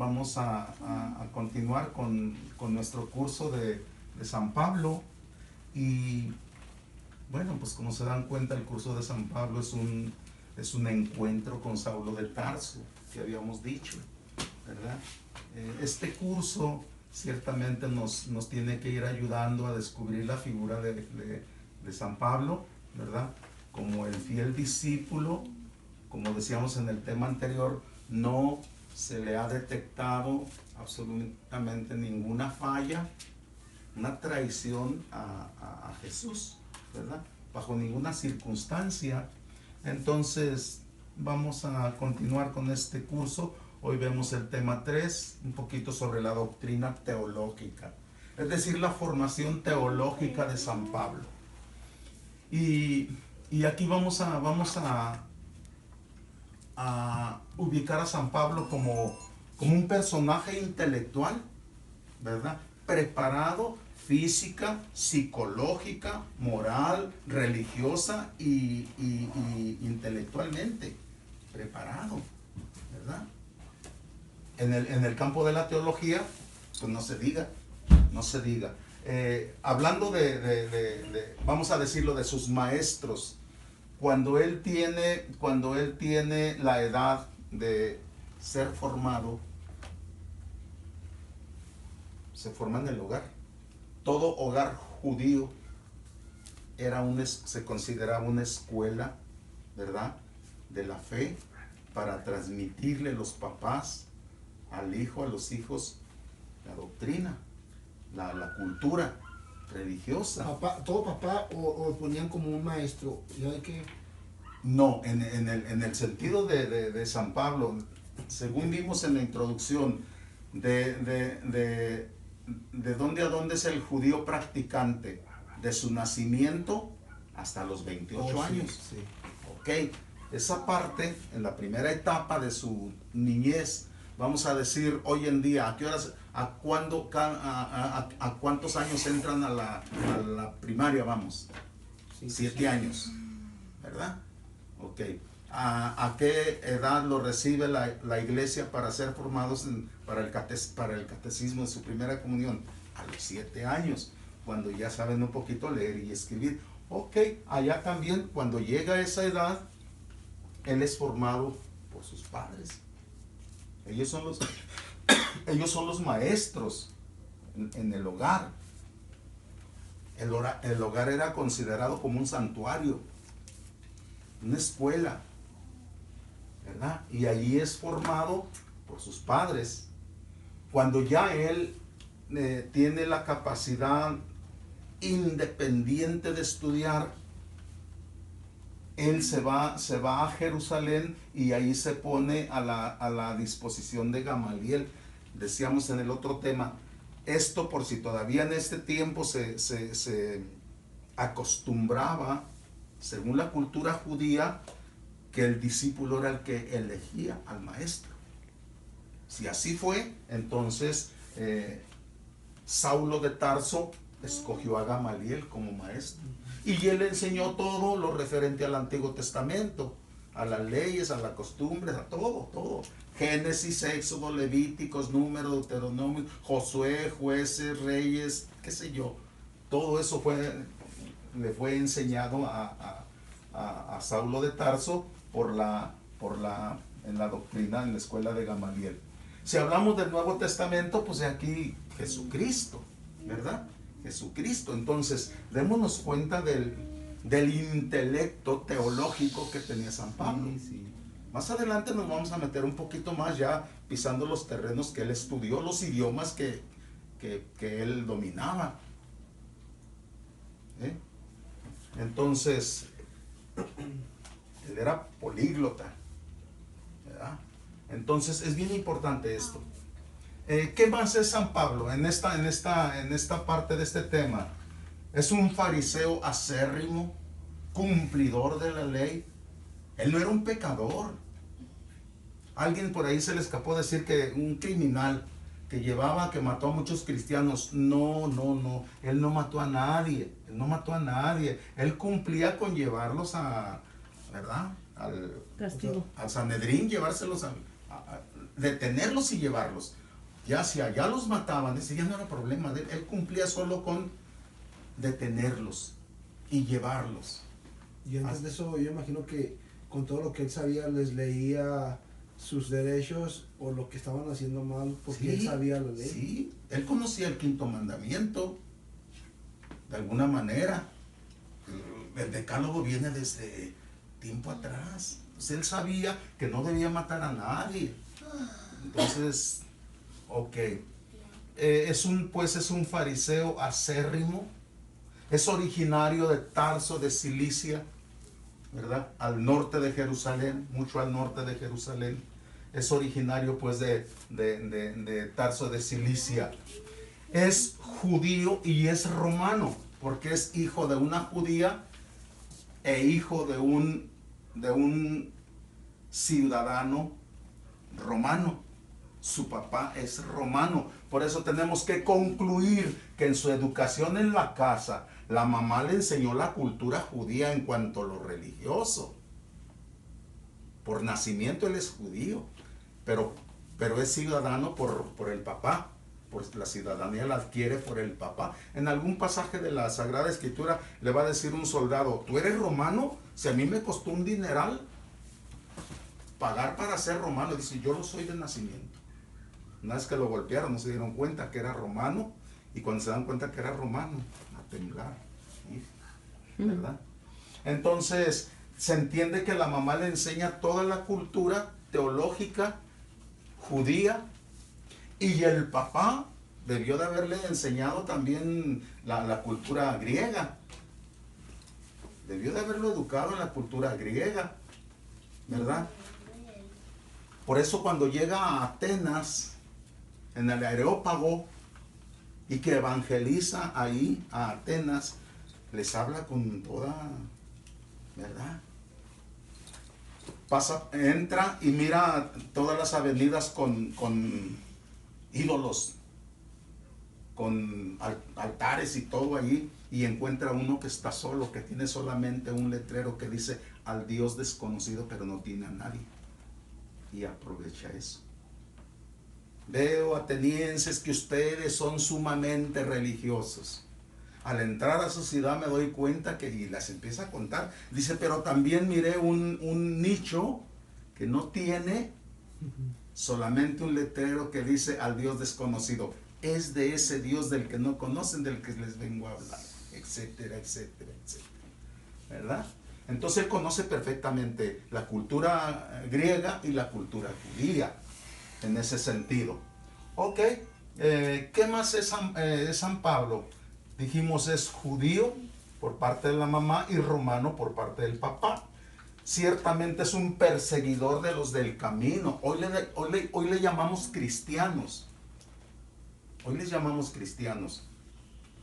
Vamos a continuar con nuestro curso de San Pablo y bueno, pues como se dan cuenta, el curso de San Pablo es un encuentro con Saulo de Tarso, que habíamos dicho, ¿verdad? Este curso ciertamente nos tiene que ir ayudando a descubrir la figura de San Pablo, ¿verdad? Como el fiel discípulo, como decíamos en el tema anterior, no se le ha detectado absolutamente ninguna falla, una traición a Jesús, ¿verdad? Bajo ninguna circunstancia. Entonces, vamos a continuar con este curso. Hoy vemos el tema 3, un poquito sobre la doctrina teológica, es decir, la formación teológica de San Pablo. Y aquí vamos a ubicar a San Pablo como un personaje intelectual, ¿verdad? Preparado física, psicológica, moral, religiosa y intelectualmente preparado, ¿verdad? En el campo de la teología, pues no se diga, no se diga. Hablando vamos a decirlo, de sus maestros, cuando él tiene la edad de ser formado, se forma en el hogar. Todo hogar judío se consideraba una escuela, ¿verdad?, de la fe, para transmitirle los papás al hijo, a los hijos, la doctrina, la cultura religiosa. Todo papá o ponían como un maestro. ¿Ya de qué? No, en el sentido de San Pablo, según vimos en la introducción, de dónde a dónde es el judío practicante, de su nacimiento hasta los 28 años. Sí. Ok, esa parte, en la primera etapa de su niñez, vamos a decir hoy en día, ¿a qué horas, a cuántos años entran a la primaria? Vamos, 7 años, ¿verdad? Ok. ¿A qué edad lo recibe la iglesia para ser formados para el catecismo de su primera comunión? A los 7 años, cuando ya saben un poquito leer y escribir. Ok, allá también, cuando llega a esa edad, él es formado por sus padres. Ellos son los maestros en el hogar. El hogar era considerado como un santuario, una escuela, ¿verdad? Y allí es formado por sus padres. Cuando ya él tiene la capacidad independiente de estudiar, él se va a Jerusalén y ahí se pone a la disposición de Gamaliel. Decíamos en el otro tema, esto por si todavía en este tiempo se acostumbraba, según la cultura judía, que el discípulo era el que elegía al maestro. Si así fue, entonces Saulo de Tarso escogió a Gamaliel como maestro. Y él enseñó todo lo referente al Antiguo Testamento, a las leyes, a las costumbres, a todo. Génesis, Éxodo, Levíticos, Números, Deuteronomio, Josué, Jueces, Reyes, qué sé yo. Todo eso le fue enseñado a Saulo de Tarso en la doctrina, en la escuela de Gamaliel. Si hablamos del Nuevo Testamento, pues de aquí Jesucristo, ¿verdad? Jesucristo. Entonces, démonos cuenta del intelecto teológico que tenía San Pablo. Sí. Más adelante nos vamos a meter un poquito más, ya pisando los terrenos que él estudió, los idiomas que él dominaba. Entonces, él era políglota, ¿verdad? Entonces es bien importante esto. ¿Qué más es San Pablo en esta parte de este tema? Es un fariseo acérrimo, cumplidor de la ley. Él no era un pecador. Alguien por ahí se le escapó decir que un criminal que mató a muchos cristianos. No. Él no mató a nadie. Él cumplía con llevarlos ¿verdad? Al Castigo. Al Sanedrín, llevárselos detenerlos y llevarlos. Ya si allá los mataban, ese ya no era problema de él. Él cumplía solo con detenerlos y llevarlos. Y antes de eso, yo imagino que con todo lo que él sabía, les leía sus derechos o lo que estaban haciendo mal, porque él sabía la ley. Sí, él conocía el quinto mandamiento, de alguna manera. El decálogo viene desde tiempo atrás. Entonces él sabía que no debía matar a nadie. Entonces, ok. Es un fariseo acérrimo. Es originario de Tarso de Cilicia, ¿verdad? Al norte de Jerusalén, mucho al norte de Jerusalén. Es originario pues de Tarso de Cilicia. Es judío y es romano, porque es hijo de una judía e hijo de un ciudadano romano. Su papá es romano. Por eso tenemos que concluir que en su educación en la casa, la mamá le enseñó la cultura judía en cuanto a lo religioso. Por nacimiento él es judío, pero es ciudadano por el papá. Pues la ciudadanía la adquiere por el papá. En algún pasaje de la Sagrada Escritura le va a decir un soldado: ¿tú eres romano? Si a mí me costó un dineral pagar para ser romano. Dice: yo lo soy de nacimiento. Una vez que lo golpearon, no se dieron cuenta que era romano, y cuando se dan cuenta que era romano, a temblar, ¿verdad? Entonces se entiende que la mamá le enseña toda la cultura teológica judía, y el papá debió de haberle enseñado también la cultura griega. Debió de haberlo educado en la cultura griega, ¿verdad? Por eso cuando llega a Atenas, en el Areópago, y que evangeliza ahí a Atenas, les habla con toda verdad. Entra y mira todas las avenidas con ídolos, con altares y todo allí, y encuentra uno que está solo, que tiene solamente un letrero que dice: al Dios desconocido, pero no tiene a nadie. Y aprovecha eso. Veo, atenienses, que ustedes son sumamente religiosos. Al entrar a su ciudad me doy cuenta que, y las empieza a contar, dice: pero también miré un nicho que no tiene solamente un letrero que dice: al Dios desconocido. Es de ese Dios del que no conocen, del que les vengo a hablar, etcétera, etcétera, etcétera, ¿verdad? Entonces él conoce perfectamente la cultura griega y la cultura judía, en ese sentido. Ok, ¿qué más es San Pablo? Dijimos, es judío por parte de la mamá y romano por parte del papá. Ciertamente es un perseguidor de los del camino. Hoy le llamamos cristianos. Hoy les llamamos cristianos.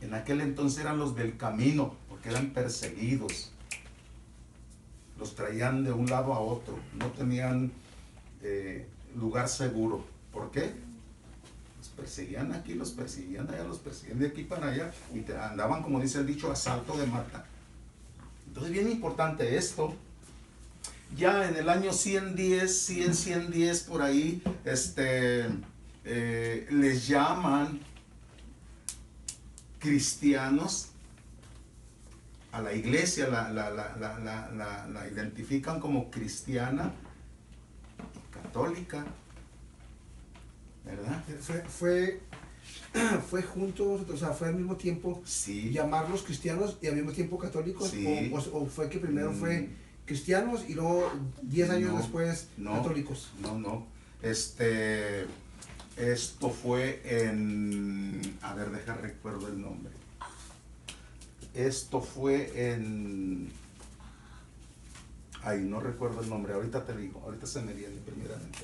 En aquel entonces eran los del camino, porque eran perseguidos. Los traían de un lado a otro. No tenían lugar seguro. ¿Por qué? Los perseguían aquí, los perseguían allá, los perseguían de aquí para allá, y andaban, como dice el dicho, a salto de mata. Entonces, bien importante esto. Ya en el año 110 por ahí, les llaman cristianos a la iglesia, la identifican como cristiana y católica, ¿verdad? Fue juntos, o sea, fue al mismo tiempo, sí, llamarlos cristianos y al mismo tiempo católicos, sí. o fue que primero fue cristianos y luego 10 años después católicos. No. Esto fue en... A ver, recuerdo el nombre. Esto fue en... Ay, no recuerdo el nombre, ahorita te digo, ahorita se me viene primeramente.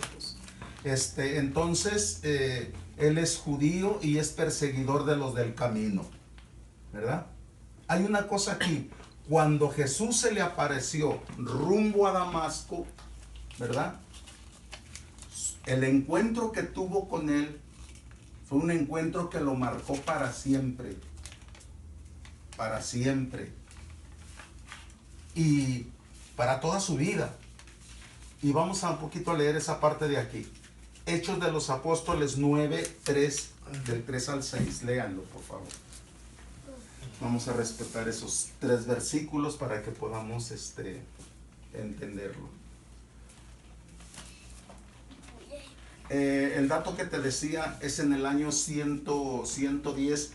Entonces, él es judío y es perseguidor de los del camino, ¿verdad? Hay una cosa aquí. Cuando Jesús se le apareció rumbo a Damasco, ¿verdad? El encuentro que tuvo con él fue un encuentro que lo marcó para siempre. Para siempre. Y para toda su vida. Y vamos a un poquito a leer esa parte de aquí. Hechos de los Apóstoles 9, 3, del 3 al 6. Léanlo, por favor. Vamos a respetar esos 3 versículos para que podamos entenderlo. El dato que te decía es en el año 110.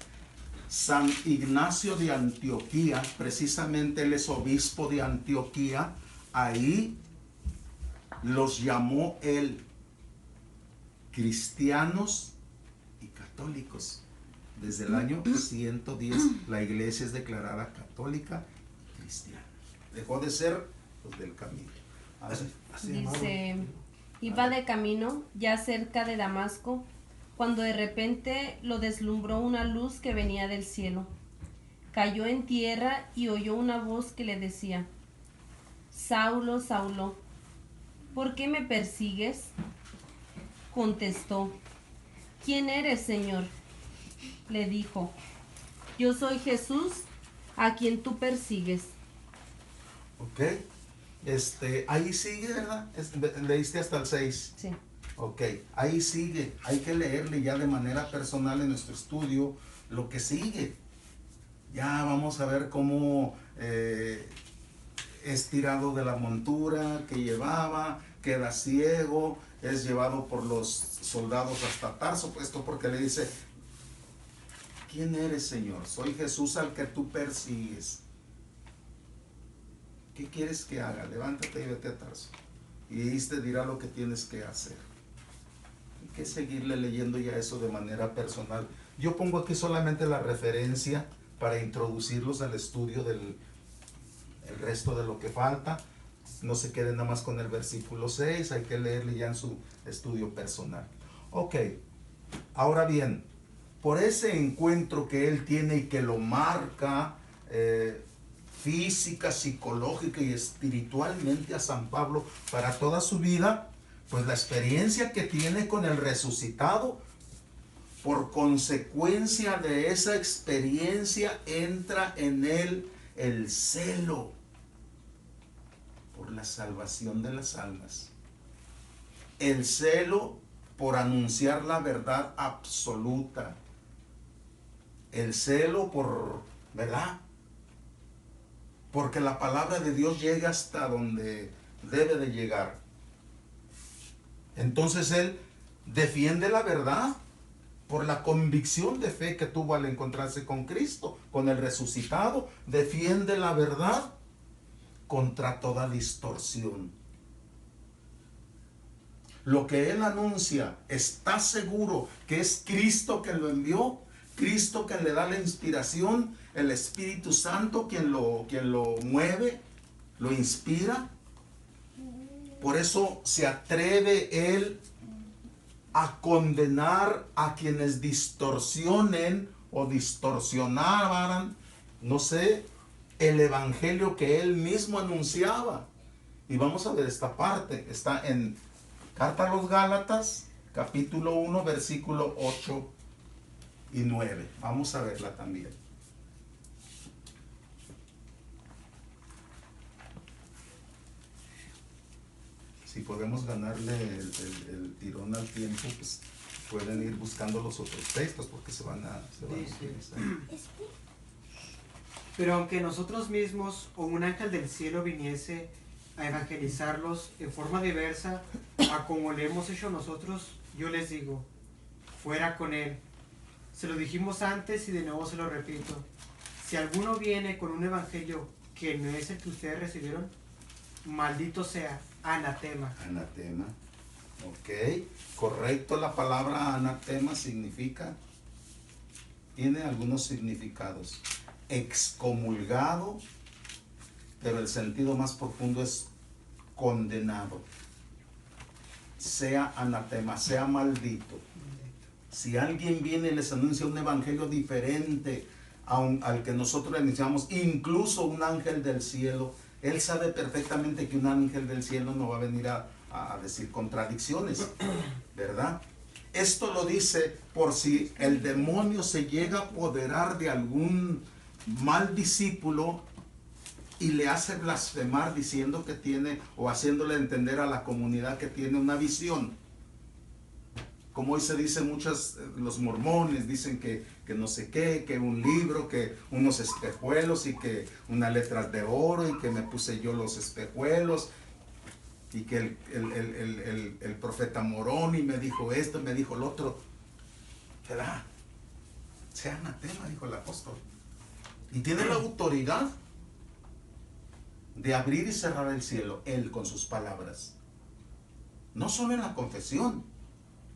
San Ignacio de Antioquía, precisamente él es obispo de Antioquía, ahí los llamó él cristianos y católicos. Desde el año 110 la iglesia es declarada católica y cristiana. Dejó de ser los del camino. Dice, iba de camino ya cerca de Damasco, cuando de repente lo deslumbró una luz que venía del cielo. Cayó en tierra y oyó una voz que le decía, Saulo, Saulo, ¿por qué me persigues? Contestó, ¿quién eres, Señor? Le dijo, yo soy Jesús, a quien tú persigues. Ok, ahí sigue, ¿verdad? Leíste hasta el 6. Sí. Ok, ahí sigue. Hay que leerle ya de manera personal en nuestro estudio lo que sigue. Ya vamos a ver cómo es tirado de la montura que llevaba, queda ciego, es llevado por los soldados hasta Tarso, puesto porque le dice, ¿quién eres, Señor? Soy Jesús al que tú persigues. ¿Qué quieres que haga? Levántate y vete a Tarso. Y ahí te dirá lo que tienes que hacer. Hay que seguirle leyendo ya eso de manera personal. Yo pongo aquí solamente la referencia para introducirlos al estudio del el resto de lo que falta. No se queden nada más con el versículo 6, hay que leerle ya en su estudio personal. Ok, ahora bien, por ese encuentro que él tiene y que lo marca física, psicológica y espiritualmente a San Pablo para toda su vida, pues la experiencia que tiene con el resucitado, por consecuencia de esa experiencia entra en él el celo por la salvación de las almas, el celo por anunciar la verdad absoluta, el celo por, ¿verdad? Porque la palabra de Dios llega hasta donde debe de llegar. Entonces él defiende la verdad por la convicción de fe que tuvo al encontrarse con Cristo, con el resucitado. Defiende la verdad contra toda distorsión. Lo que él anuncia, está seguro que es Cristo quien lo envió, Cristo quien le da la inspiración, el Espíritu Santo quien lo mueve, lo inspira. Por eso se atreve él a condenar a quienes distorsionen o distorsionaran, no sé, el evangelio que él mismo anunciaba. Y vamos a ver esta parte, está en Carta a los Gálatas, capítulo 1, versículo 8 y 9. Vamos a verla también. Si podemos ganarle el tirón al tiempo, pues pueden ir buscando los otros textos porque se van a utilizar. Pero aunque nosotros mismos o un ángel del cielo viniese a evangelizarlos en forma diversa a como le hemos hecho nosotros, yo les digo, fuera con él. Se lo dijimos antes y de nuevo se lo repito. Si alguno viene con un evangelio que no es el que ustedes recibieron, maldito sea, anatema. Anatema, ok, correcto. La palabra anatema significa, tiene algunos significados. Excomulgado, pero el sentido más profundo es condenado. Sea anatema, sea maldito. Si alguien viene y les anuncia un evangelio diferente al que nosotros le anunciamos, incluso un ángel del cielo, él sabe perfectamente que un ángel del cielo no va a venir a decir contradicciones, ¿verdad? Esto lo dice por si el demonio se llega a apoderar de algún mal discípulo y le hace blasfemar diciendo que tiene, o haciéndole entender a la comunidad que tiene una visión. como hoy se dice muchas, los mormones dicen que no sé qué, que un libro, que unos espejuelos y que unas letras de oro y que me puse yo los espejuelos y que el profeta Moroni me dijo esto, me dijo el otro. ¿Verdad? Sea anatema, dijo el apóstol. Y tiene la autoridad de abrir y cerrar el cielo, él con sus palabras. No solo en la confesión,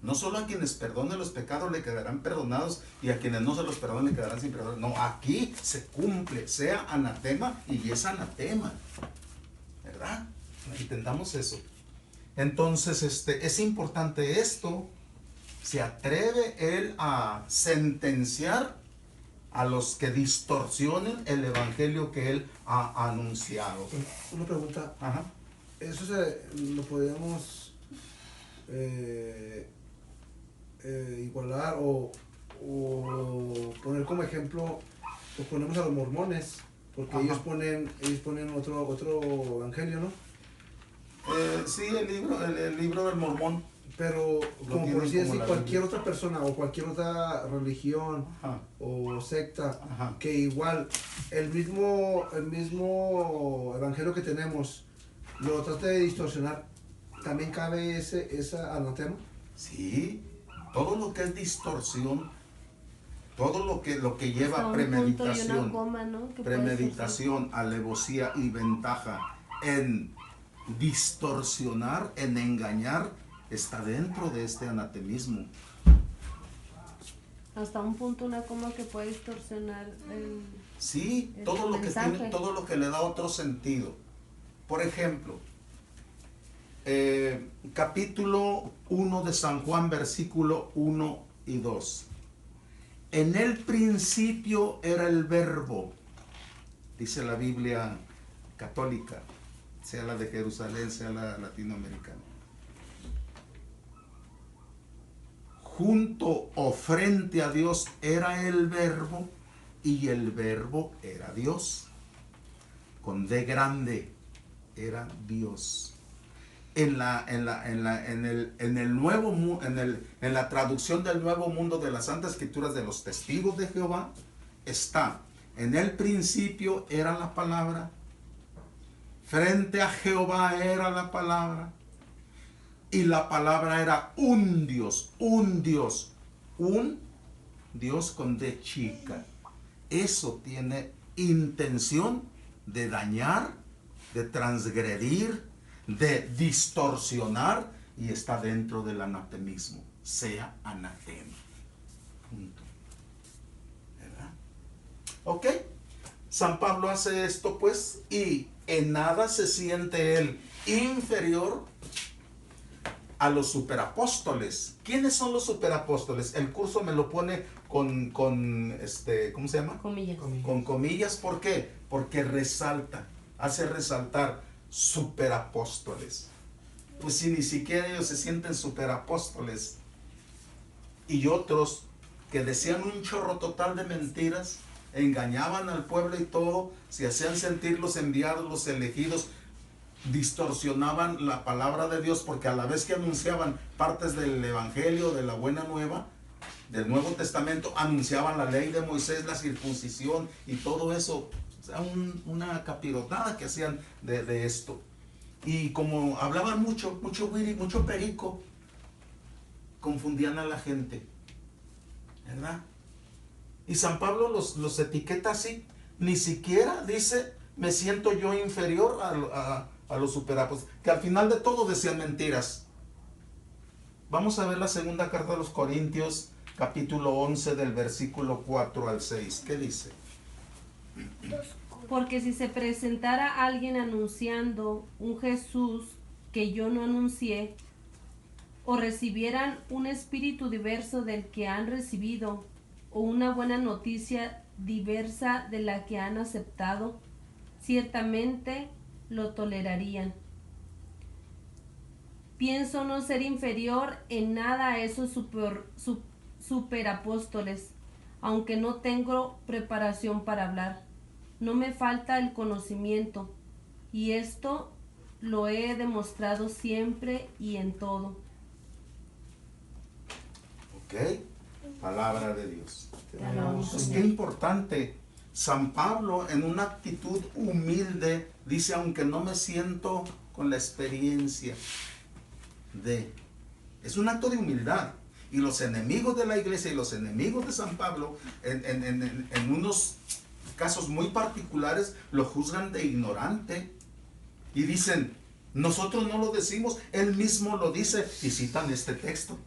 no solo a quienes perdonen los pecados le quedarán perdonados y a quienes no se los perdonen le quedarán sin perdón. No, aquí se cumple, sea anatema y es anatema. ¿Verdad? Entendamos eso. Entonces, es importante esto. Se atreve él a sentenciar a los que distorsionen el evangelio que él ha anunciado. Una pregunta. Ajá. Eso lo podemos igualar o poner como ejemplo, pues ponemos a los mormones, porque Ajá. ellos ponen otro evangelio, ¿no? Sí, el libro del Mormón. Pero como tienen por así como decir, la cualquier Biblia. otra persona o cualquier otra religión Ajá. o secta, Ajá. que igual el mismo evangelio que tenemos lo trate de distorsionar, ¿también cabe esa anatema? Sí, todo lo que es distorsión, todo lo que lleva Hasta un punto y una premeditación, coma, ¿no? Que puede ser, premeditación, alevosía y ventaja en distorsionar, en engañar, está dentro de este anatemismo. hasta un punto, una coma que puede distorsionar el... Sí, El todo lo que mensaje. tiene, todo lo que le da otro sentido. Por ejemplo, capítulo 1 de San Juan, versículo 1 y 2. En el principio era el verbo, dice la Biblia católica, sea la de Jerusalén, sea la latinoamericana. Junto o frente a Dios era el verbo y el verbo era Dios. Con D grande era Dios. En la traducción del Nuevo Mundo de las Santas Escrituras de los Testigos de Jehová está: en el principio era la palabra, frente a Jehová era la palabra, y la palabra era un Dios con D chica. Eso tiene intención de dañar, de transgredir, de distorsionar, y está dentro del anatemismo. Sea anatema. Punto. ¿Verdad? ¿Ok? San Pablo hace esto, pues, y en nada se siente él inferior a los superapóstoles. ¿Quiénes son los superapóstoles? El curso me lo pone con ¿cómo se llama? Comillas. Con comillas. ¿Por qué? Porque hace resaltar superapóstoles. Pues si ni siquiera ellos se sienten superapóstoles, y otros que decían un chorro total de mentiras, engañaban al pueblo y todo, se hacían sentir los enviados, los elegidos, distorsionaban la palabra de Dios, porque a la vez que anunciaban partes del evangelio, de la buena nueva, del Nuevo Testamento, anunciaban la ley de Moisés, la circuncisión y todo eso. O sea, una capirotada que hacían de esto. Y como hablaban mucho guiri, mucho perico, confundían a la gente, ¿verdad? Y San Pablo los etiqueta así. Ni siquiera dice: me siento yo inferior a los superapóstoles, que al final de todo decían mentiras. Vamos a ver la segunda carta a los Corintios, capítulo 11, del versículo 4 al 6. ¿Qué dice? Porque si se presentara alguien anunciando un Jesús que yo no anuncié, o recibieran un espíritu diverso del que han recibido, o una buena noticia diversa de la que han aceptado, ciertamente lo tolerarían. Pienso no ser inferior en nada a esos superapóstoles, aunque no tengo preparación para hablar. No me falta el conocimiento, y esto lo he demostrado siempre y en todo. ¿Ok? Palabra de Dios. Te alabamos, Pues qué Señor. importante. San Pablo, en una actitud humilde, dice, aunque no me siento con la experiencia de... Es un acto de humildad. Y los enemigos de la iglesia y los enemigos de San Pablo, en unos casos muy particulares, lo juzgan de ignorante. Y dicen, nosotros no lo decimos, él mismo lo dice. Y citan este texto.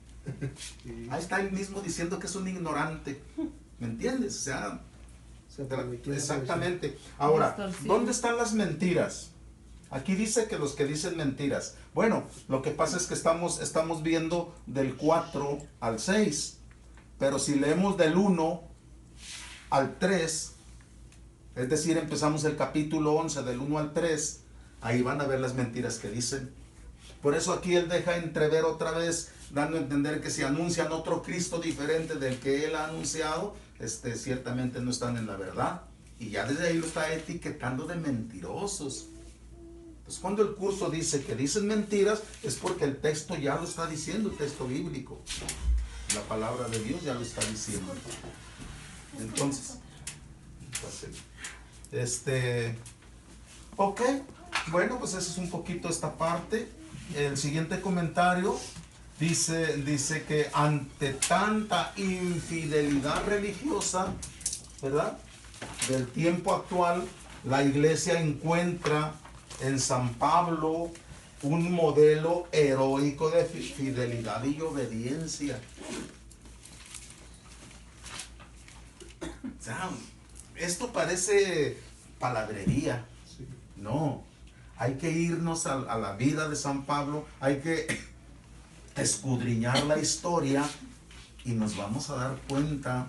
Ahí está él mismo diciendo que es un ignorante. ¿Me entiendes? O sea, exactamente. Ahora, Distorsión. ¿dónde están las mentiras? Aquí dice que los que dicen mentiras. Bueno, lo que pasa es que estamos viendo del 4 al 6. Pero si leemos del 1 al 3, es decir, empezamos el capítulo 11 del 1 al 3, ahí van a ver las mentiras que dicen. Por eso aquí él deja entrever otra vez, dando a entender que si anuncian otro Cristo diferente del que él ha anunciado, ciertamente no están en la verdad. Y ya desde ahí lo está etiquetando de mentirosos. Pues cuando el curso dice que dicen mentiras, es porque el texto ya lo está diciendo, el texto bíblico. La palabra de Dios ya lo está diciendo. Entonces, ok, bueno, pues eso es un poquito esta parte. El siguiente comentario dice que ante tanta infidelidad religiosa, ¿verdad?, del tiempo actual, la iglesia encuentra en San Pablo un modelo heroico de fidelidad y obediencia. O sea, esto parece palabrería. No, hay que irnos a la vida de San Pablo, hay que escudriñar la historia y nos vamos a dar cuenta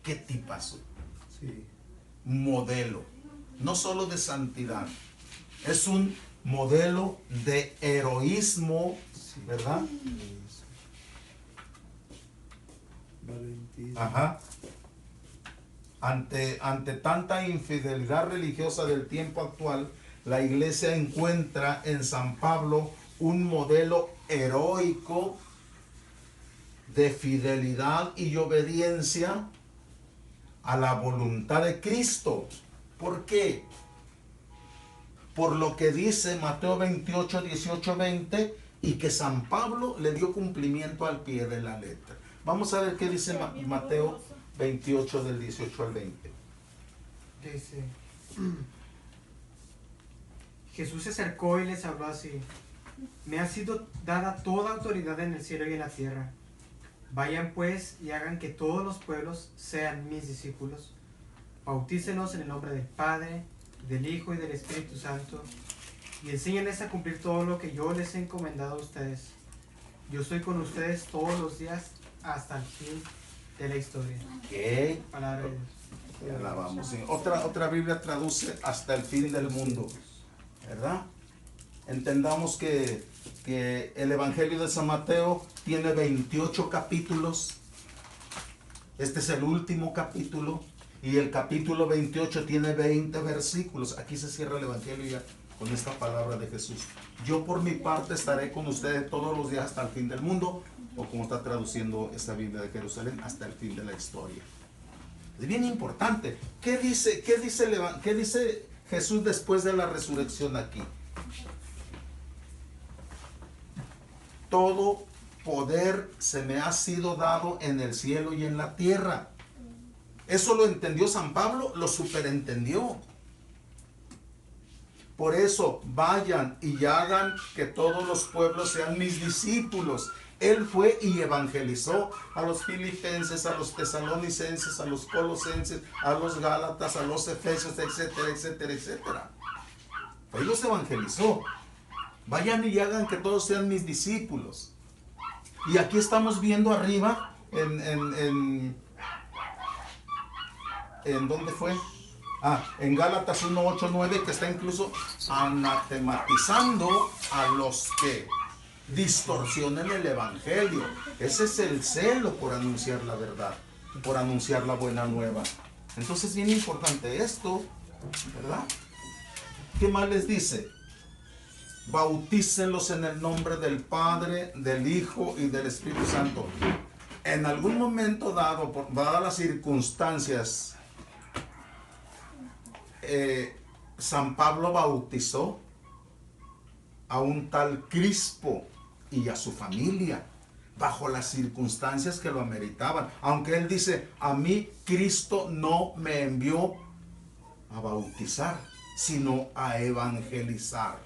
qué tipazo. Sí. Modelo, no solo de santidad, es un modelo de heroísmo, ¿verdad? Valentía. Ajá. Ante tanta infidelidad religiosa del tiempo actual, la iglesia encuentra en San Pablo un modelo heroico de fidelidad y obediencia a la voluntad de Cristo. ¿Por qué? Por lo que dice Mateo 28, 18, 20, y que San Pablo le dio cumplimiento al pie de la letra. Vamos a ver qué dice Mateo 28 del 18 al 20. Dice, Jesús se acercó y les habló así: me ha sido dada toda autoridad en el cielo y en la tierra. Vayan pues y hagan que todos los pueblos sean mis discípulos. Bautícenlos en el nombre del Padre, del Hijo y del Espíritu Santo, y enséñenles a cumplir todo lo que yo les he encomendado a ustedes. Yo estoy con ustedes todos los días hasta el fin de la historia. ¿Qué? Palabra de Dios. Te alabamos. Sí. Otra Biblia traduce hasta el fin del mundo, ¿verdad? Entendamos que el Evangelio de San Mateo tiene 28 capítulos. Este es el último capítulo. Y el capítulo 28 tiene 20 versículos. Aquí se cierra el Evangelio ya con esta palabra de Jesús. Yo por mi parte estaré con ustedes todos los días hasta el fin del mundo. O como está traduciendo esta Biblia de Jerusalén, hasta el fin de la historia. Es bien importante. ¿Qué dice Jesús después de la resurrección aquí? Todo poder se me ha sido dado en el cielo y en la tierra. Eso lo entendió San Pablo, lo superentendió. Por eso vayan y hagan que todos los pueblos sean mis discípulos. Él fue y evangelizó a los filipenses, a los tesalonicenses, a los colosenses, a los gálatas, a los efesios, etcétera, etcétera, etcétera. Él los evangelizó. Vayan y hagan que todos sean mis discípulos. Y aquí estamos viendo arriba, ¿en dónde fue? En Gálatas 1, 8, 9, que está incluso anatematizando a los que distorsionen el evangelio. Ese es el celo por anunciar la verdad, por anunciar la buena nueva. Entonces, bien importante esto, ¿verdad? ¿Qué más les dice? bautícenlos en el nombre del Padre, del Hijo y del Espíritu Santo. En algún momento dado, dadas las circunstancias, San Pablo bautizó a un tal Crispo y a su familia bajo las circunstancias que lo ameritaban. Aunque él dice, a mí Cristo no me envió a bautizar, sino a evangelizar.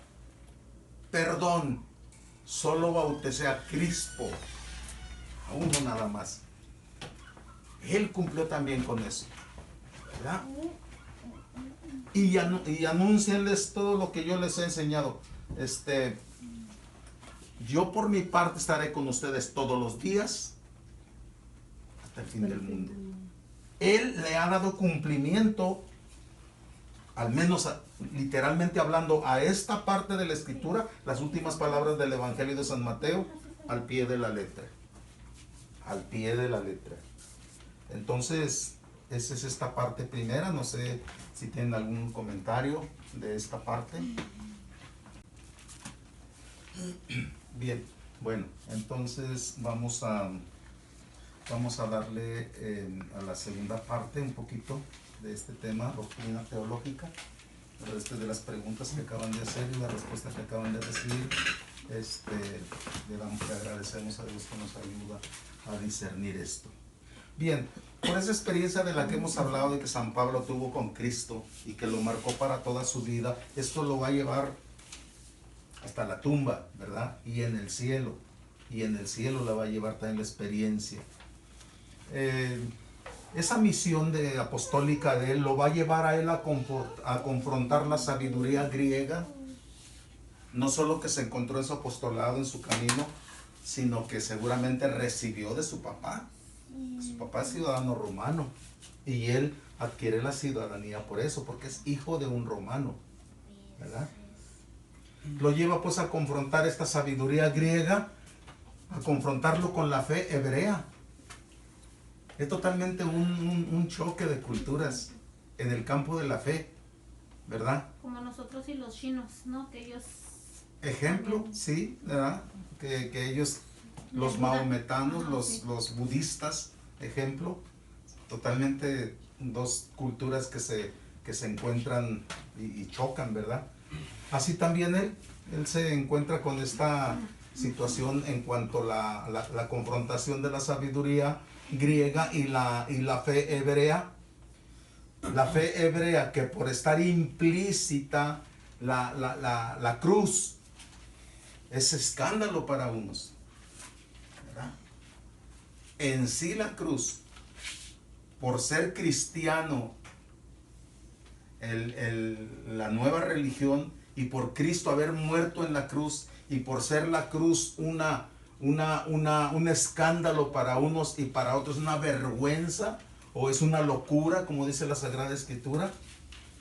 Perdón, solo bauticé a Crispo, a uno nada más. Él cumplió también con eso, ¿verdad? Y anúncienles todo lo que yo les he enseñado. Yo por mi parte estaré con ustedes todos los días hasta el fin del mundo. Él le ha dado cumplimiento, al menos literalmente hablando, a esta parte de la escritura, las últimas palabras del Evangelio de San Mateo, al pie de la letra. Al pie de la letra. Entonces, esa es esta parte primera. No sé si tienen algún comentario de esta parte. Bien, bueno, entonces vamos a darle a la segunda parte un poquito de este tema, doctrina teológica, de las preguntas que acaban de hacer y la respuesta que acaban de recibir. Le agradecemos a Dios que nos ayuda a discernir esto. Bien, por esa experiencia de la que hemos hablado, de que San Pablo tuvo con Cristo y que lo marcó para toda su vida, esto lo va a llevar hasta la tumba, ¿verdad? Y en el cielo la va a llevar también la experiencia. Esa misión apostólica de él lo va a llevar a él a confrontar la sabiduría griega, no solo que se encontró en su apostolado, en su camino, sino que seguramente recibió de su papá. Su papá es ciudadano romano y él adquiere la ciudadanía por eso, porque es hijo de un romano, ¿verdad? Lo lleva pues a confrontar esta sabiduría griega, a confrontarlo con la fe hebrea. Es totalmente un choque de culturas en el campo de la fe, ¿verdad? Como nosotros y los chinos, ¿no? Que ellos... Ejemplo, sí, ¿verdad? Que ellos, los maometanos, los budistas, ejemplo, totalmente dos culturas que se encuentran y chocan, ¿verdad? Así también él se encuentra con esta situación en cuanto a la confrontación de la sabiduría griega y la fe hebrea. La fe hebrea, que por estar implícita la cruz, es escándalo para unos, ¿verdad? En sí la cruz, por ser cristiano, la nueva religión, y por Cristo haber muerto en la cruz, y por ser la cruz un escándalo para unos y para otros una vergüenza, o es una locura, como dice la Sagrada Escritura.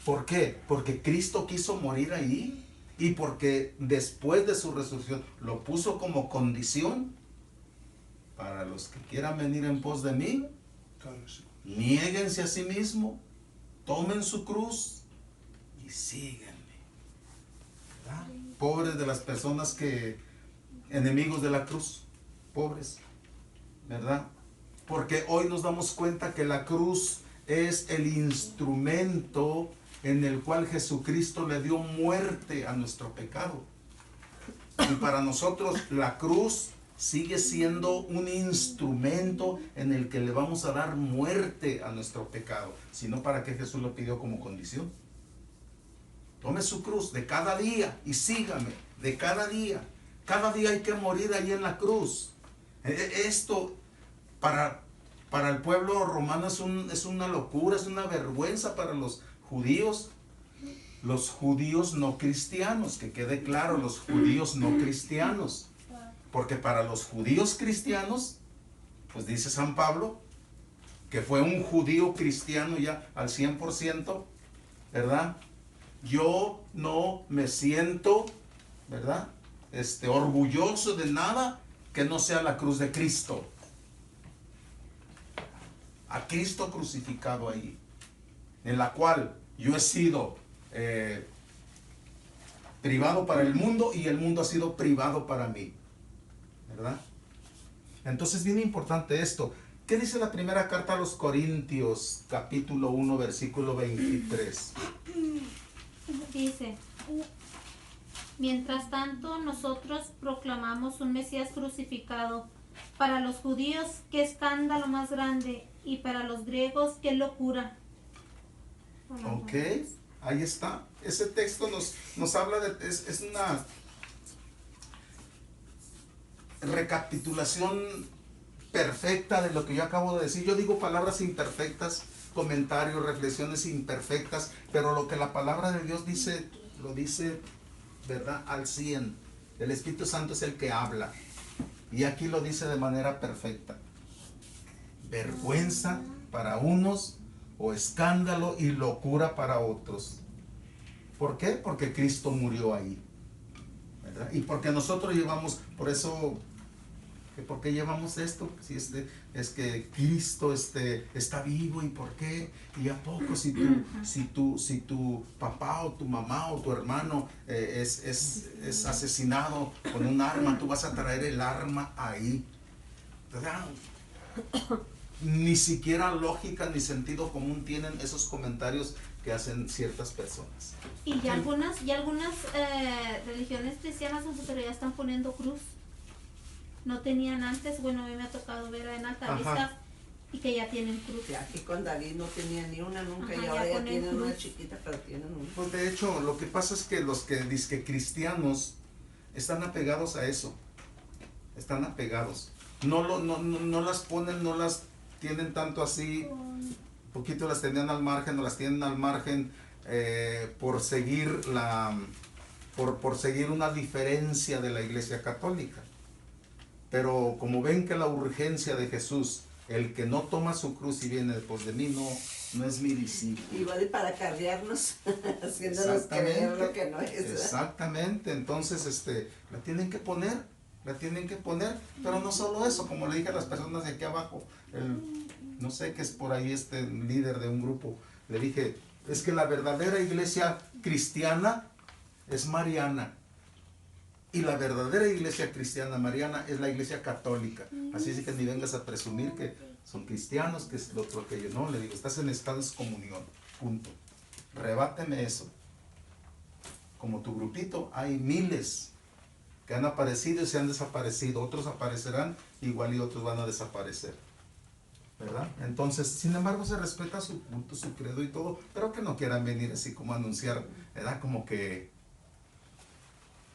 ¿Por qué? Porque Cristo quiso morir ahí, y porque después de su resurrección lo puso como condición para los que quieran venir en pos de mí. Niéguense a sí mismo, tomen su cruz y síganme, ¿verdad? Pobres de las personas enemigos de la cruz, pobres, ¿verdad? Porque hoy nos damos cuenta que la cruz es el instrumento en el cual Jesucristo le dio muerte a nuestro pecado. Y para nosotros la cruz sigue siendo un instrumento en el que le vamos a dar muerte a nuestro pecado, sino para que Jesús lo pidió como condición. Tome su cruz de cada día y sígame de cada día. Cada día hay que morir ahí en la cruz. Esto para el pueblo romano es una locura, es una vergüenza para los judíos no cristianos, que quede claro, los judíos no cristianos. Porque para los judíos cristianos, pues dice San Pablo, que fue un judío cristiano ya al 100%, ¿verdad? Yo no me siento, ¿verdad? Orgulloso de nada que no sea la cruz de Cristo. A Cristo crucificado ahí, en la cual yo he sido privado para el mundo y el mundo ha sido privado para mí, ¿verdad? Entonces, bien importante esto. ¿Qué dice la primera carta a los Corintios, capítulo 1, versículo 23? Dice, mientras tanto nosotros proclamamos un Mesías crucificado, para los judíos qué escándalo más grande y para los griegos qué locura. Ok, ahí está. Ese texto nos habla de, es una recapitulación perfecta de lo que yo acabo de decir. Yo digo palabras imperfectas, comentarios, reflexiones imperfectas, pero lo que la palabra de Dios dice, lo dice, ¿verdad? Al 100. El Espíritu Santo es el que habla. Y aquí lo dice de manera perfecta. Vergüenza para unos o escándalo y locura para otros. ¿Por qué? Porque Cristo murió ahí, ¿verdad? Y porque nosotros llevamos, por eso, ¿por qué llevamos esto? Si es que Cristo está vivo, ¿y por qué? ¿Y a poco si tu papá o tu mamá o tu hermano es asesinado con un arma, tú vas a traer el arma ahí? ¿Verdad? Ni siquiera lógica ni sentido común tienen esos comentarios que hacen ciertas personas. Y ya algunas religiones cristianas ya están poniendo cruz. No tenían antes, bueno, a mí me ha tocado ver en Altavista y que ya tienen cruz. Sí, aquí con David no tenía ni una nunca. Ajá, y ahora ya ya ponen tienen cruz. una chiquita, pero tienen una. Pues de hecho, lo que pasa es que los que dicen cristianos están apegados a eso. Están apegados. No las ponen, no las tienen tanto así. Un poquito las tenían al margen, o las tienen al margen por seguir por seguir una diferencia de la Iglesia Católica. Pero como ven que la urgencia de Jesús, el que no toma su cruz y viene después de mí, no es mi discípulo. Y vale para cargarnos, haciéndonos creer lo que no es. Exactamente, entonces la tienen que poner, pero no solo eso, como le dije a las personas de aquí abajo, no sé qué es por ahí líder de un grupo, le dije, es que la verdadera iglesia cristiana es mariana. Y la verdadera iglesia cristiana mariana es la iglesia católica. Así es que ni vengas a presumir que son cristianos, que es lo otro que yo. No, le digo, estás en estado de excomunión. Punto. Rebáteme eso. Como tu grupito, hay miles que han aparecido y se han desaparecido. Otros aparecerán igual y otros van a desaparecer. ¿Verdad? Entonces, sin embargo, se respeta su culto, su credo y todo, pero que no quieran venir así como a anunciar, ¿verdad? Como que...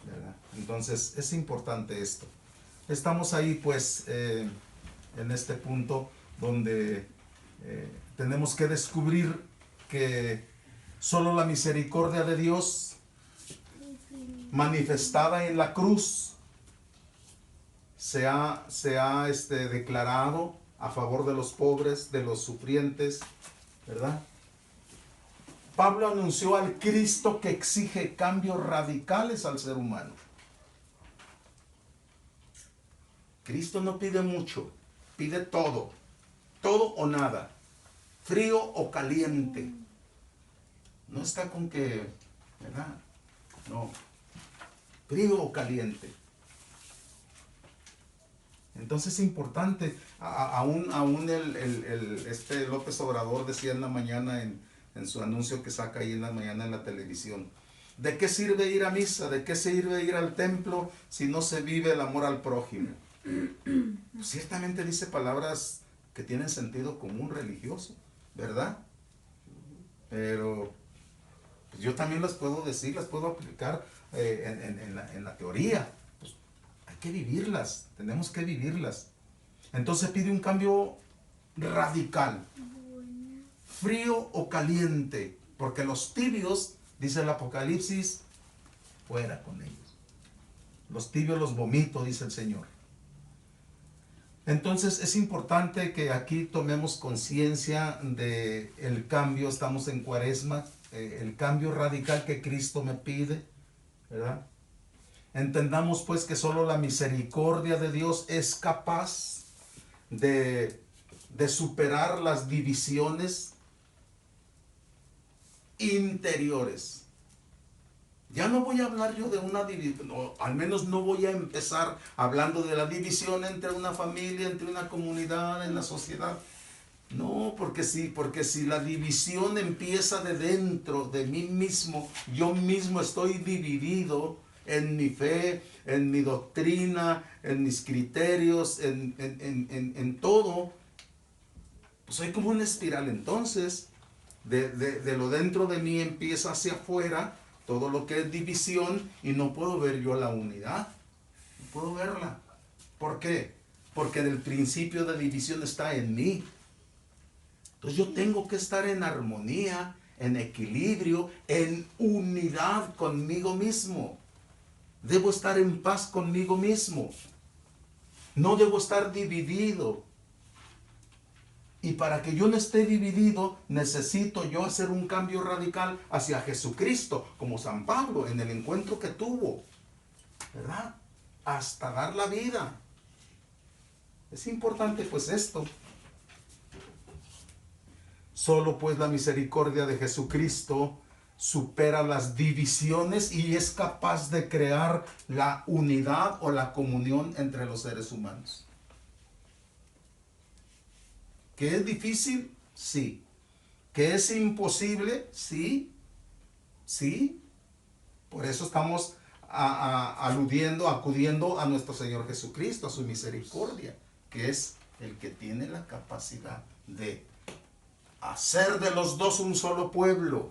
¿verdad? Entonces es importante esto. Estamos ahí pues en este punto donde tenemos que descubrir que solo la misericordia de Dios manifestada en la cruz se ha declarado a favor de los pobres, de los sufrientes, ¿verdad? Pablo anunció al Cristo que exige cambios radicales al ser humano. Cristo no pide mucho, pide todo o nada, frío o caliente. No está con que, ¿verdad? No, frío o caliente. Entonces es importante, aún López Obrador decía en la mañana en su anuncio que saca ahí en la mañana en la televisión, ¿de qué sirve ir a misa? ¿De qué sirve ir al templo si no se vive el amor al prójimo? Pues ciertamente dice palabras que tienen sentido común religioso, ¿verdad? Pero pues yo también las puedo decir, las puedo aplicar en la teoría. Pues hay que vivirlas, tenemos que vivirlas. Entonces pide un cambio radical. Frío o caliente, porque los tibios, dice el Apocalipsis, fuera con ellos. Los tibios los vomito, dice el Señor. Entonces es importante que aquí tomemos conciencia del cambio, estamos en Cuaresma, el cambio radical que Cristo me pide, ¿verdad? Entendamos pues que solo la misericordia de Dios es capaz de superar las divisiones interiores. Ya no voy a hablar yo de una división, al menos no voy a empezar hablando de la división entre una familia, entre una comunidad, en la sociedad. No, porque si la división empieza de dentro de mí mismo, yo mismo estoy dividido en mi fe, en mi doctrina, en mis criterios, en todo, pues soy como una espiral. Entonces, de lo dentro de mí empieza hacia afuera todo lo que es división y no puedo ver yo la unidad, no puedo verla. ¿Por qué? Porque el principio de división está en mí. Entonces yo tengo que estar en armonía, en equilibrio, en unidad conmigo mismo. Debo estar en paz conmigo mismo. No debo estar dividido. Y para que yo no esté dividido, necesito yo hacer un cambio radical hacia Jesucristo, como San Pablo en el encuentro que tuvo, ¿verdad? Hasta dar la vida. Es importante pues esto. Solo pues la misericordia de Jesucristo supera las divisiones y es capaz de crear la unidad o la comunión entre los seres humanos. ¿Que es difícil? Sí. ¿Que es imposible? Sí. Sí. Por eso estamos acudiendo a nuestro Señor Jesucristo, a su misericordia, que es el que tiene la capacidad de hacer de los dos un solo pueblo,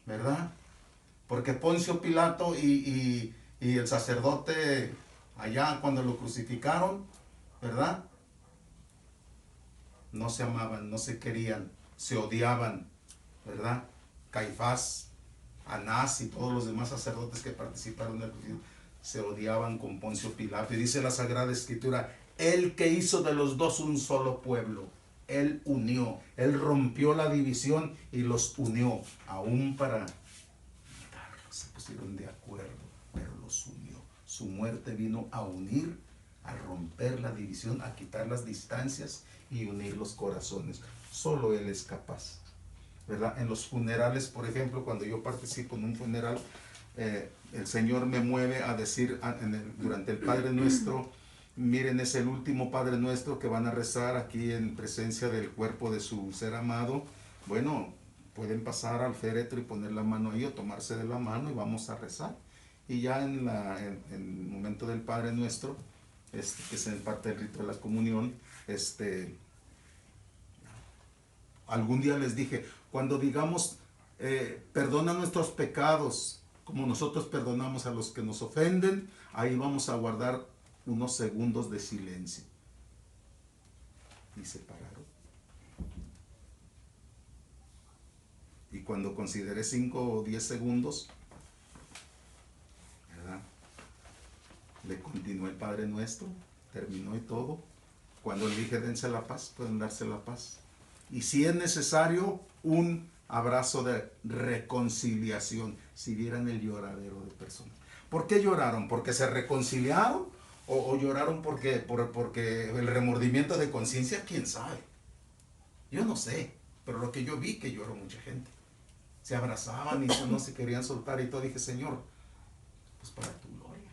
¿verdad? Porque Poncio Pilato y el sacerdote allá cuando lo crucificaron, ¿verdad? No se amaban, no se querían, se odiaban, ¿verdad? Caifás, Anás y todos los demás sacerdotes que participaron del juicio se odiaban con Poncio Pilato. Y dice la Sagrada Escritura, el que hizo de los dos un solo pueblo. Él unió, Él rompió la división y los unió, aún para matarlos. Se pusieron de acuerdo, pero los unió. Su muerte vino a unir, a romper la división, a quitar las distancias y unir los corazones. Solo Él es capaz, ¿verdad? En los funerales, por ejemplo, cuando yo participo en un funeral, el Señor me mueve a decir durante el Padre Nuestro, miren, es el último Padre Nuestro que van a rezar aquí en presencia del cuerpo de su ser amado. Bueno, pueden pasar al féretro y poner la mano ahí o tomarse de la mano y vamos a rezar. Y ya en el momento del Padre Nuestro, que es en parte del rito de la comunión, algún día les dije, cuando digamos, perdona nuestros pecados, como nosotros perdonamos a los que nos ofenden, ahí vamos a guardar unos segundos de silencio. Y se pararon. Y cuando consideré 5 o 10 segundos, ¿verdad? Le continuó el Padre Nuestro, terminó y todo. Cuando le dije, dense la paz, pueden darse la paz. Y si es necesario, un abrazo de reconciliación. Si vieran el lloradero de personas. ¿Por qué lloraron? ¿Porque se reconciliaron? ¿O lloraron porque el remordimiento de conciencia? ¿Quién sabe? Yo no sé. Pero lo que yo vi, que lloró mucha gente. Se abrazaban y no se querían soltar y todo. Dije, Señor, pues para tu gloria.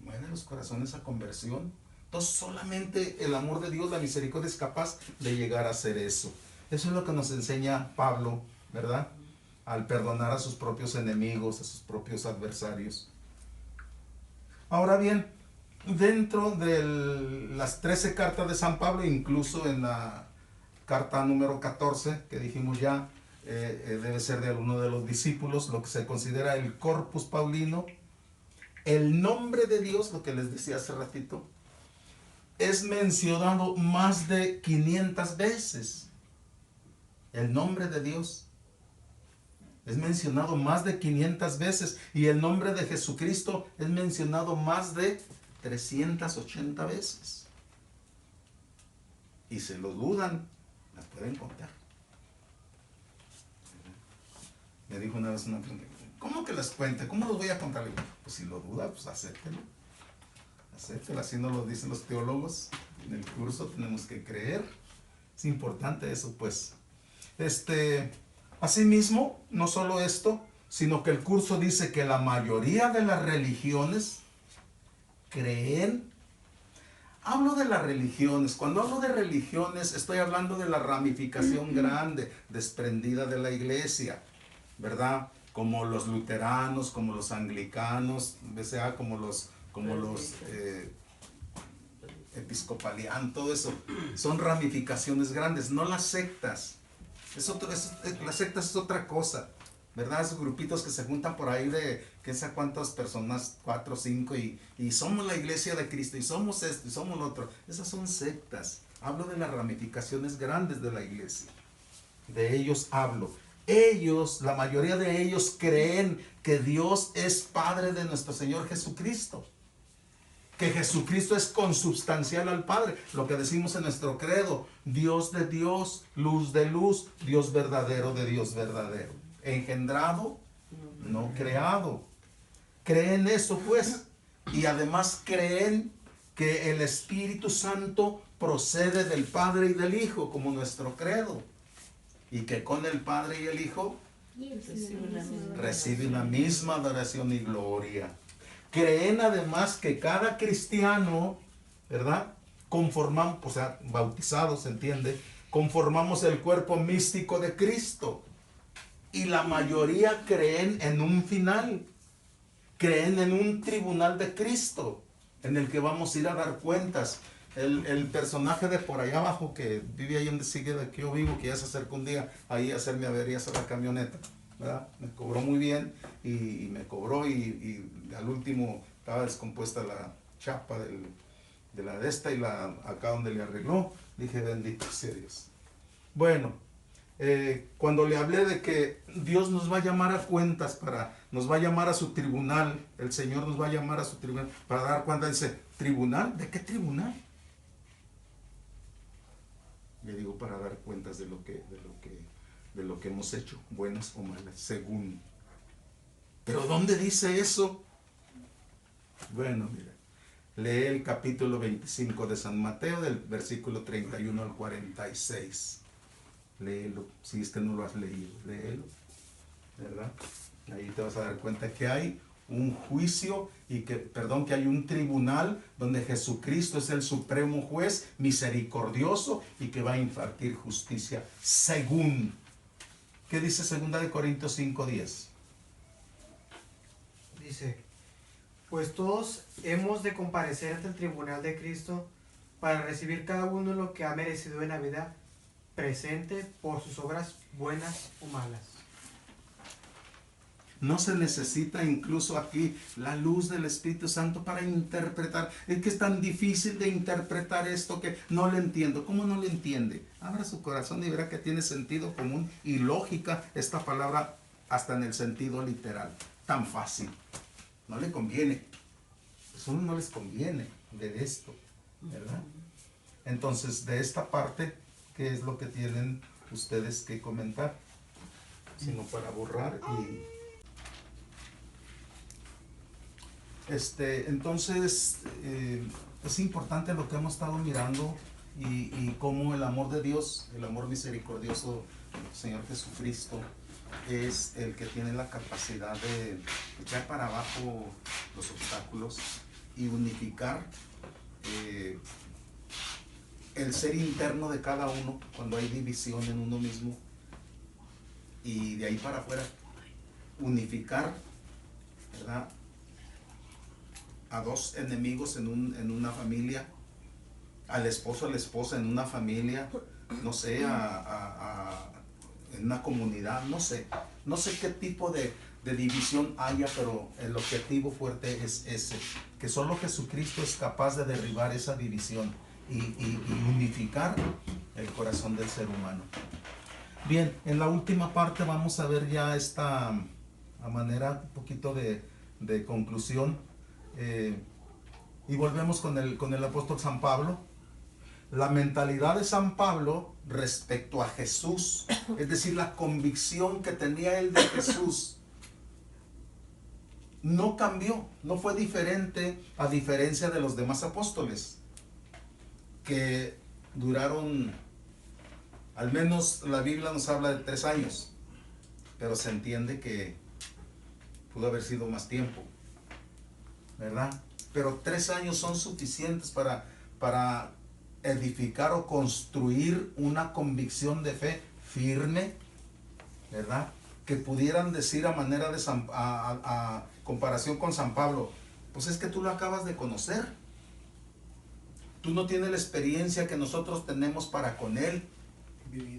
Mueve los corazones a conversión. Entonces solamente el amor de Dios, la misericordia es capaz de llegar a hacer eso. Eso es lo que nos enseña Pablo, ¿verdad? Al perdonar a sus propios enemigos, a sus propios adversarios. Ahora bien, dentro de las 13 cartas de San Pablo, incluso en la carta número 14, que dijimos ya, debe ser de alguno de los discípulos, lo que se considera el corpus paulino, el nombre de Dios, lo que les decía hace ratito, es mencionado más de 500 veces. El nombre de Dios es mencionado más de 500 veces y el nombre de Jesucristo es mencionado más de 380 veces. Y se lo dudan, las pueden contar. Me dijo una vez una persona, ¿cómo que las cuente? ¿Cómo los voy a contar? Le digo, pues si lo duda, pues acéptelo. Acéptelo, así nos lo dicen los teólogos. En el curso tenemos que creer. Es importante eso, pues. Asimismo, no solo esto, sino que el curso dice que la mayoría de las religiones creen. Hablo de las religiones. Cuando hablo de religiones, estoy hablando de la ramificación grande, desprendida de la iglesia, ¿verdad? Como los luteranos, como los anglicanos, sea como los episcopalianos, todo eso. Son ramificaciones grandes, no las sectas. Las sectas es otra cosa, ¿verdad? Esos grupitos que se juntan por ahí de quién sabe cuántas personas, 4 o 5, y somos la iglesia de Cristo, y somos esto, y somos lo otro. Esas son sectas. Hablo de las ramificaciones grandes de la iglesia. De ellos hablo. Ellos, la mayoría de ellos creen que Dios es Padre de nuestro Señor Jesucristo. Que Jesucristo es consubstancial al Padre. Lo que decimos en nuestro credo. Dios de Dios, luz de luz, Dios verdadero de Dios verdadero. Engendrado, no creado. Creen eso pues. Y además creen que el Espíritu Santo procede del Padre y del Hijo, como nuestro credo. Y que con el Padre y el Hijo recibe una misma adoración y gloria. Creen además que cada cristiano, ¿verdad? Conformamos, o sea, bautizados, ¿se entiende? Conformamos el cuerpo místico de Cristo. Y la mayoría creen en un final. Creen en un tribunal de Cristo, en el que vamos a ir a dar cuentas. El personaje de por allá abajo, que vive ahí donde sigue de que yo vivo, que ya se acerca un día ahí a hacerme averías a la camioneta, ¿verdad? Me cobró muy bien y me cobró y al último estaba descompuesta la chapa de la de esta y la acá donde le arregló. Dije, bendito sea Dios. Bueno, cuando le hablé de que Dios nos va a llamar a cuentas, nos va a llamar a su tribunal, el Señor nos va a llamar a su tribunal para dar cuenta, dice, ¿tribunal? ¿De qué tribunal? Le digo, para dar cuentas de lo que hemos hecho, buenas o malas, según. ¿Pero dónde dice eso? Bueno, mira, lee el capítulo 25 de San Mateo, del versículo 31 al 46. Léelo, si es que no lo has leído, léelo, ¿verdad? Ahí te vas a dar cuenta que hay un juicio que hay un tribunal donde Jesucristo es el supremo juez misericordioso y que va a impartir justicia según. ¿Qué dice 2 Corintios 5:10? Dice, pues todos hemos de comparecer ante el tribunal de Cristo para recibir cada uno lo que ha merecido en la vida presente por sus obras buenas o malas. No se necesita incluso aquí la luz del Espíritu Santo para interpretar. Es que es tan difícil de interpretar esto que no le entiendo. ¿Cómo no le entiende? Abra su corazón y verá que tiene sentido común y lógica esta palabra hasta en el sentido literal. Tan fácil. No le conviene. Pues a uno no les conviene ver esto, ¿verdad? Entonces, de esta parte, ¿qué es lo que tienen ustedes que comentar? Sino para borrar y... Entonces, es importante lo que hemos estado mirando y cómo el amor de Dios, el amor misericordioso del Señor Jesucristo, es el que tiene la capacidad de echar para abajo los obstáculos y unificar el ser interno de cada uno cuando hay división en uno mismo, y de ahí para afuera unificar, ¿verdad?, a dos enemigos en una familia, al esposo, a la esposa en una familia, no sé, en una comunidad, no sé qué tipo de división haya, pero el objetivo fuerte es ese, que solo Jesucristo es capaz de derribar esa división y unificar el corazón del ser humano. Bien, en la última parte vamos a ver ya esta a manera un poquito de conclusión. Y volvemos con el apóstol San Pablo. La mentalidad de San Pablo respecto a Jesús, es decir, la convicción que tenía él de Jesús, no cambió, no fue diferente, a diferencia de los demás apóstoles, que duraron, al menos la Biblia nos habla de 3 años, pero se entiende que pudo haber sido más tiempo, ¿verdad? Pero 3 años son suficientes para edificar o construir una convicción de fe firme, ¿verdad? Que pudieran decir a manera de a comparación con San Pablo, pues es que tú lo acabas de conocer. Tú no tienes la experiencia que nosotros tenemos para con él.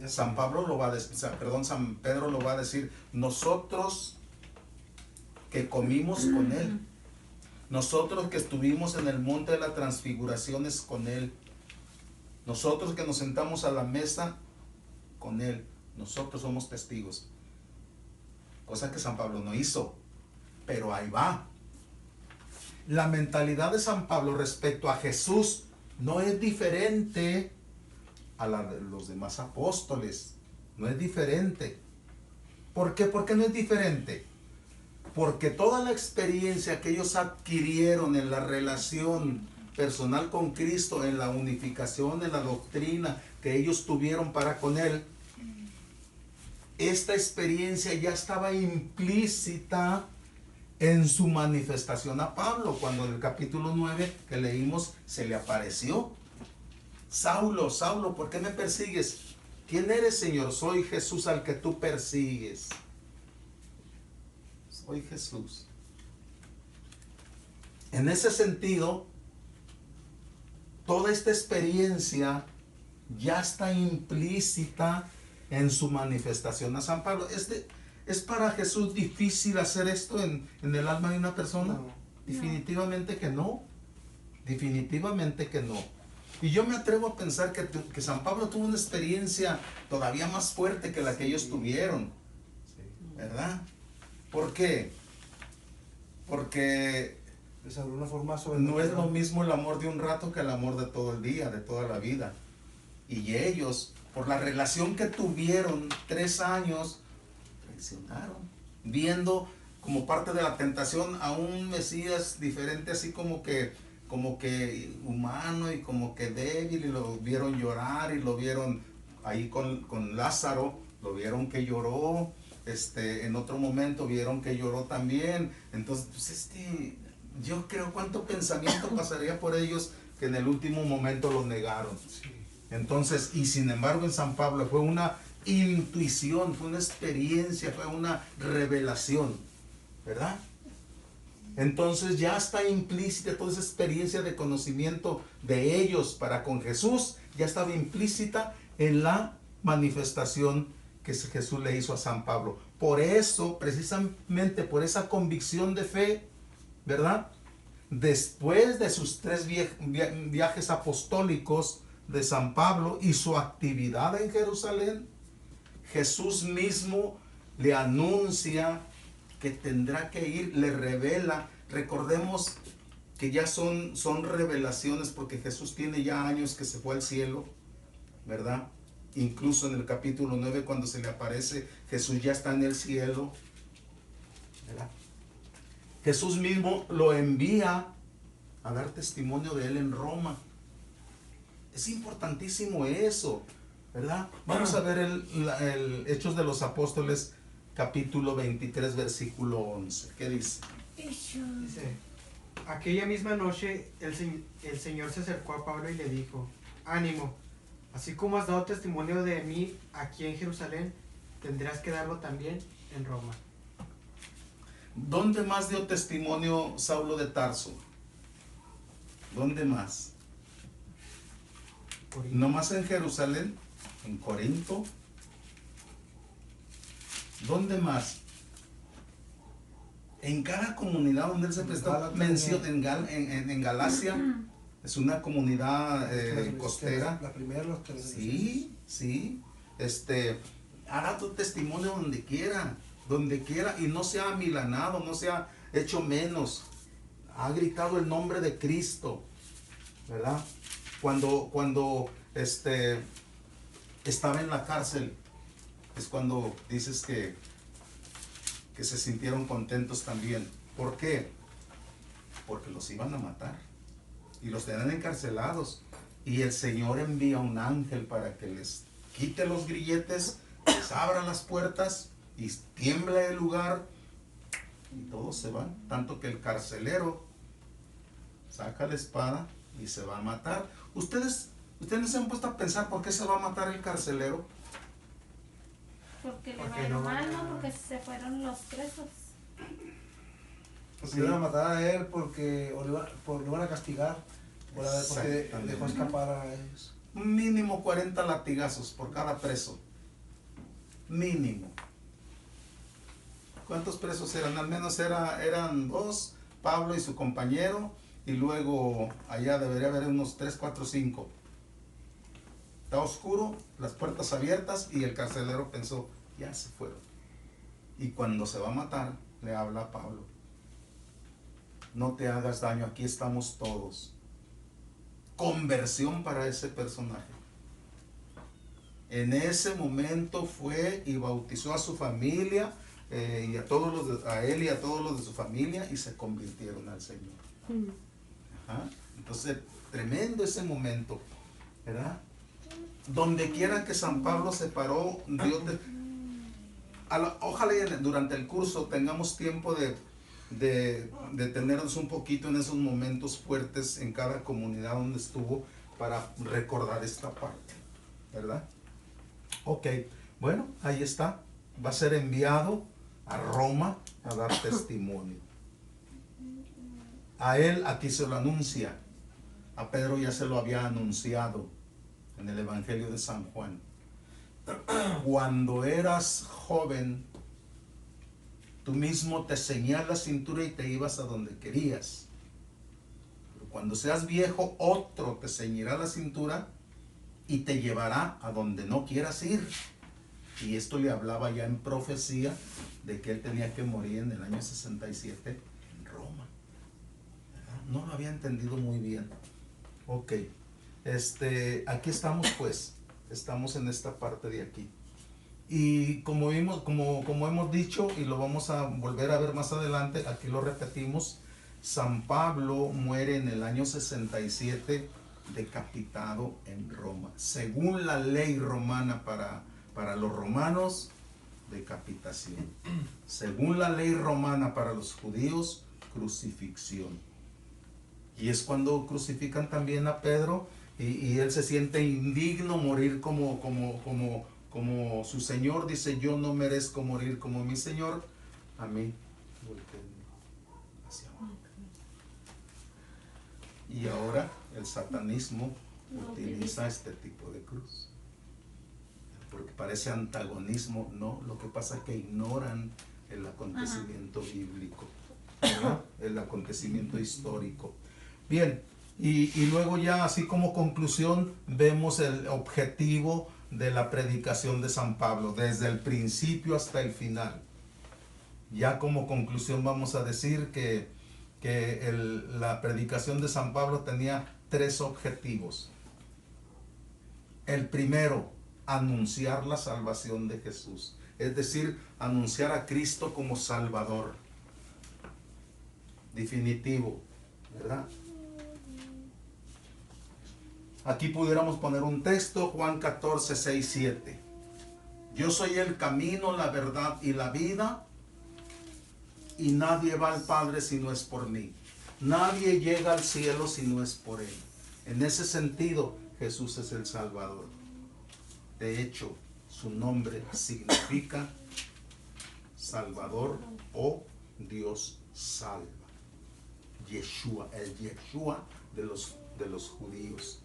San Pedro lo va a decir, nosotros que comimos con él, nosotros que estuvimos en el monte de las transfiguraciones con él, nosotros que nos sentamos a la mesa con él, nosotros somos testigos. Cosa que San Pablo no hizo, pero ahí va. La mentalidad de San Pablo respecto a Jesús no es diferente a la de los demás apóstoles, no es diferente. ¿Por qué? ¿Por qué no es diferente? Porque toda la experiencia que ellos adquirieron en la relación personal con Cristo, en la unificación, en la doctrina que ellos tuvieron para con Él, esta experiencia ya estaba implícita en su manifestación a Pablo, cuando en el capítulo 9 que leímos se le apareció. Saulo, Saulo, ¿por qué me persigues? ¿Quién eres, Señor? Soy Jesús al que tú persigues. Soy Jesús. En ese sentido, toda esta experiencia ya está implícita en su manifestación a San Pablo. ¿Es para Jesús difícil hacer esto en el alma de una persona? No. Definitivamente que no. Definitivamente que no. Y yo me atrevo a pensar que San Pablo tuvo una experiencia todavía más fuerte que la que ellos tuvieron. ¿Verdad? ¿Por qué? Porque Les habló una forma no es lo mismo el amor de un rato que el amor de todo el día, de toda la vida. Y ellos, por la relación que tuvieron 3 años, traicionaron, viendo como parte de la tentación a un Mesías diferente, así como que humano y como que débil, y lo vieron llorar y lo vieron ahí con Lázaro, lo vieron que lloró, en otro momento vieron que lloró también. Entonces, pues yo creo cuánto pensamiento pasaría por ellos que en el último momento lo negaron. Entonces, y sin embargo en San Pablo fue una intuición, fue una experiencia, fue una revelación, ¿verdad? Entonces ya está implícita toda esa experiencia de conocimiento de ellos para con Jesús, ya estaba implícita en la manifestación que Jesús le hizo a San Pablo. Por eso, precisamente por esa convicción de fe, ¿verdad? Después de sus 3 viajes apostólicos de San Pablo y su actividad en Jerusalén, Jesús mismo le anuncia que tendrá que ir, le revela. Recordemos que ya son revelaciones, porque Jesús tiene ya años que se fue al cielo, ¿verdad? Incluso en el capítulo 9 cuando se le aparece, Jesús ya está en el cielo, ¿verdad? Jesús mismo lo envía a dar testimonio de él en Roma. Es importantísimo eso, ¿verdad? Vamos a ver el Hechos de los Apóstoles, capítulo 23, versículo 11. ¿Qué dice? Dice, aquella misma noche el Señor se acercó a Pablo y le dijo, ánimo, así como has dado testimonio de mí aquí en Jerusalén, tendrás que darlo también en Roma. ¿Dónde más dio testimonio Saulo de Tarso? ¿Dónde más? ¿No más en Jerusalén? ¿En Corinto? ¿Dónde más? En cada comunidad donde él se prestó mención, en Galacia, es una comunidad costera. La primera de los 3. Sí, sí. Haga tu testimonio donde quiera, y no se ha amilanado, no se ha hecho menos. Ha gritado el nombre de Cristo, ¿verdad? Cuando estaba en la cárcel, es cuando dices que se sintieron contentos también. ¿Por qué? Porque los iban a matar y los tenían encarcelados, y el Señor envía un ángel para que les quite los grilletes, les abra las puertas y tiembla el lugar, Y todos se van, tanto que el carcelero saca la espada y se va a matar. ¿Ustedes se han puesto a pensar por qué se va a matar el carcelero? Porque le Porque va a ir no mal, van a- ¿no? Porque se fueron los presos. Pues se iban a matar a él porque lo van a castigar porque Exactamente. dejó escapar a ellos. Mínimo 40 latigazos por cada preso. Mínimo. ¿Cuántos presos eran? Al menos eran 2, Pablo y su compañero, y luego allá debería haber unos 3, 4, 5. Está oscuro, las puertas abiertas, y el carcelero pensó, ya se fueron. Y cuando se va a matar, le habla a Pablo. No te hagas daño, aquí estamos todos. Conversión para ese personaje. En ese momento fue y bautizó a su familia, y a él y a todos los de su familia, y se convirtieron al Señor. Ajá. Entonces, tremendo ese momento, ¿verdad? Donde quiera que San Pablo se paró, ojalá durante el curso tengamos tiempo de detenernos un poquito en esos momentos fuertes en cada comunidad donde estuvo, para recordar esta parte, ¿verdad? Ok, bueno, ahí está. Va a ser enviado a Roma a dar testimonio. A él aquí se lo anuncia. A Pedro ya se lo había anunciado en el Evangelio de San Juan. Cuando eras joven, tú mismo te ceñías la cintura y te ibas a donde querías. Pero cuando seas viejo, otro te ceñirá la cintura y te llevará a donde no quieras ir. Y esto le hablaba ya en profecía de que él tenía que morir en el año 67 en Roma. ¿Verdad? No lo había entendido muy bien. Ok, aquí estamos pues, estamos en esta parte de aquí. Y como hemos dicho, y lo vamos a volver a ver más adelante, aquí lo repetimos, San Pablo muere en el año 67 decapitado en Roma. Según la ley romana para los romanos, decapitación. Según la ley romana para los judíos, crucifixión. Y es cuando crucifican también a Pedro, y él se siente indigno morir como su Señor. Dice, yo no merezco morir como mi Señor, a mí voltéenme hacia abajo. Y ahora el satanismo utiliza este tipo de cruz, porque parece antagonismo. No, lo que pasa es que ignoran el acontecimiento bíblico, ¿verdad? El acontecimiento histórico. Bien, y luego ya así como conclusión vemos el objetivo de la predicación de San Pablo, desde el principio hasta el final. Ya como conclusión vamos a decir que la predicación de San Pablo tenía 3 objetivos. El primero, anunciar la salvación de Jesús, es decir, anunciar a Cristo como Salvador definitivo, ¿verdad? Aquí pudiéramos poner un texto, Juan 14, 6, 7. Yo soy el camino, la verdad y la vida, y nadie va al Padre si no es por mí. Nadie llega al cielo si no es por Él. En ese sentido, Jesús es el Salvador. De hecho, su nombre significa Salvador o Dios salva. Yeshua, el Yeshua de los judíos.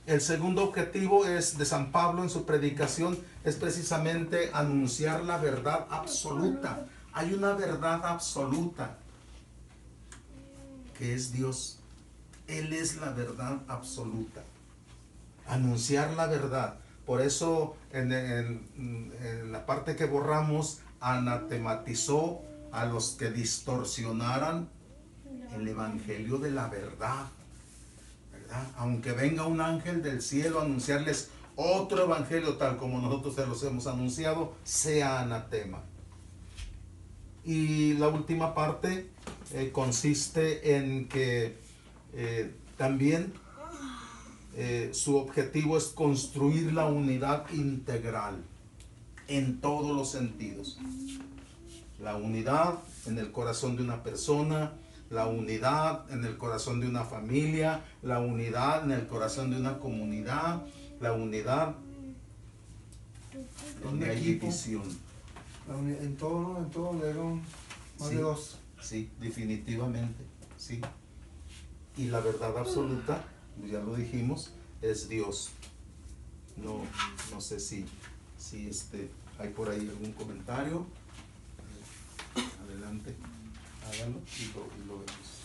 El segundo objetivo de San Pablo en su predicación es precisamente anunciar la verdad absoluta. Hay una verdad absoluta que es Dios. Él es la verdad absoluta. Anunciar la verdad. Por eso en la parte que borramos, anatematizó a los que distorsionaran el evangelio de la verdad. Aunque venga un ángel del cielo a anunciarles otro evangelio tal como nosotros se los hemos anunciado, sea anatema. Y la última parte consiste en que también su objetivo es construir la unidad integral en todos los sentidos. La unidad en el corazón de una persona, la unidad en el corazón de una familia, la unidad en el corazón de una comunidad, la unidad donde hay equipo. división. En todo, ¿no? En todo le dieron más Sí. de dos. Sí, definitivamente, sí. Y la verdad absoluta, ya lo dijimos, es Dios. No sé si hay por ahí algún comentario. Adelante, hágalo y lo vemos.